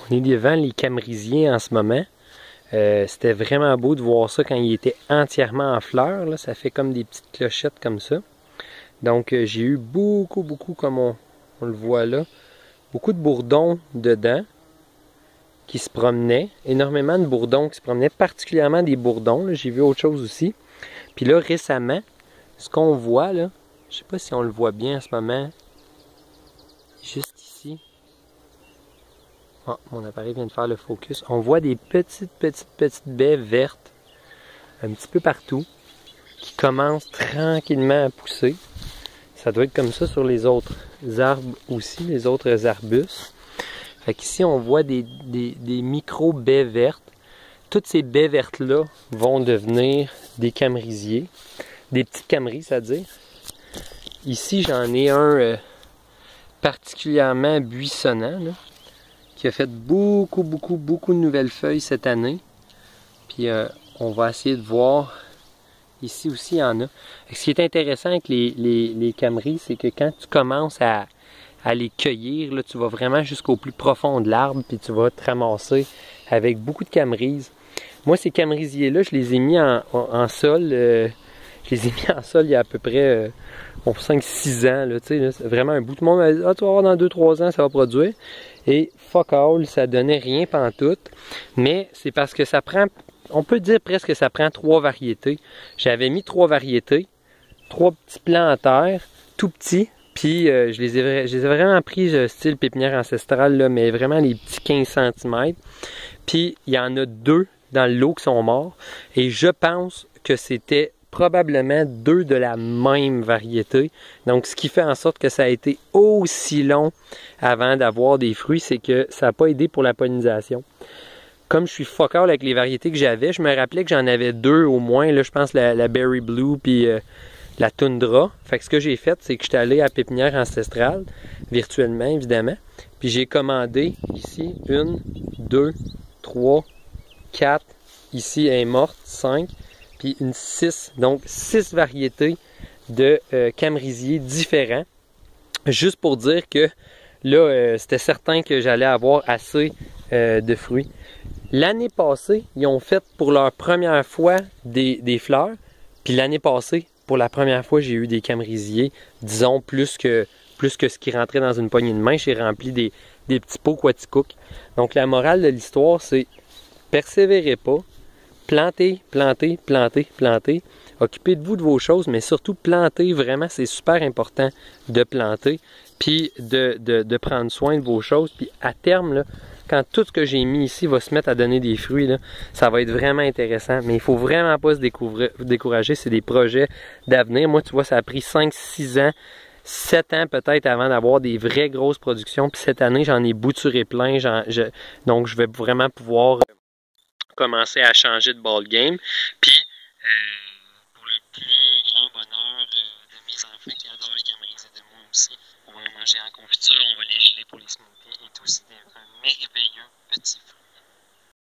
On est devant les camrisiers en ce moment. C'était vraiment beau de voir ça quand il était entièrement en fleurs. Là. Ça fait comme des petites clochettes comme ça. Donc j'ai eu beaucoup, comme on le voit là, beaucoup de bourdons dedans qui se promenaient. Énormément de bourdons qui se promenaient, particulièrement des bourdons. J'ai vu autre chose aussi. Puis là, récemment, ce qu'on voit là, je sais pas si on le voit bien en ce moment, juste ici. Oh, mon appareil vient de faire le focus. On voit des petites baies vertes un petit peu partout qui commencent tranquillement à pousser. Ça doit être comme ça sur les autres arbres aussi, les autres arbustes. Fait qu'ici, on voit des micro-baies vertes. Toutes ces baies vertes-là vont devenir des camrisiers. Des petites camerises, c'est-à-dire. Ici, j'en ai un particulièrement buissonnant, là, qui a fait beaucoup de nouvelles feuilles cette année. Puis on va essayer de voir. Ici aussi, il y en a. Et ce qui est intéressant avec les camerises, c'est que quand tu commences à les cueillir, là, tu vas vraiment jusqu'au plus profond de l'arbre, puis tu vas te ramasser avec beaucoup de camerises. Moi, ces camrisiers-là, je les ai mis en sol. Je les ai mis en sol il y a à peu près 5-6 ans. Là, c'est vraiment un bout. Tout le monde m'a dit, ah, tu vas voir dans 2-3 ans, ça va produire. Et fuck all, ça donnait rien pantoute. Mais c'est parce que ça prend, on peut dire presque que ça prend 3 variétés. J'avais mis 3 variétés, 3 petits plants en terre, tout petits. Puis je les ai vraiment pris style pépinière ancestrale, là, mais vraiment les petits 15 cm. Puis il y en a 2 dans le lot qui sont morts. Et je pense que c'était probablement 2 de la même variété. Donc ce qui fait en sorte que ça a été aussi long avant d'avoir des fruits, c'est que ça n'a pas aidé pour la pollinisation. Comme je suis fuck all avec les variétés que j'avais, je me rappelais que j'en avais 2 au moins. Là, je pense la Berry Blue puis la Tundra. Fait que ce que j'ai fait, c'est que je suis allé à Pépinière Ancestrale, virtuellement évidemment. Puis j'ai commandé ici 1, 2, 3, 4. Ici, elle est morte, 5. Puis une 6. Donc 6 variétés de camrisiers différents. Juste pour dire que là, c'était certain que j'allais avoir assez de fruits. L'année passée, ils ont fait pour leur première fois des fleurs. Puis l'année passée, pour la première fois, j'ai eu des camrisiers, disons, plus que ce qui rentrait dans une poignée de main. J'ai rempli des petits pots Quaticook. Donc la morale de l'histoire, c'est persévérez pas. Plantez. Occupez de vous de vos choses, mais surtout plantez. Vraiment, c'est super important de planter. Puis de prendre soin de vos choses. Puis à terme, là, quand tout ce que j'ai mis ici va se mettre à donner des fruits, là, ça va être vraiment intéressant. Mais il ne faut vraiment pas se décourager. C'est des projets d'avenir. Moi, tu vois, ça a pris 5-6 ans, 7 ans peut-être avant d'avoir des vraies grosses productions. Puis cette année, j'en ai bouturé plein. Donc, je vais vraiment pouvoir commencer à changer de ball game. Puis, pour le plus grand bonheur de mes enfants qui adorent les camerises et de moi aussi, on va les manger en confiture, on va les geler pour les smoothies et tout. C'est un merveilleux petit fruit.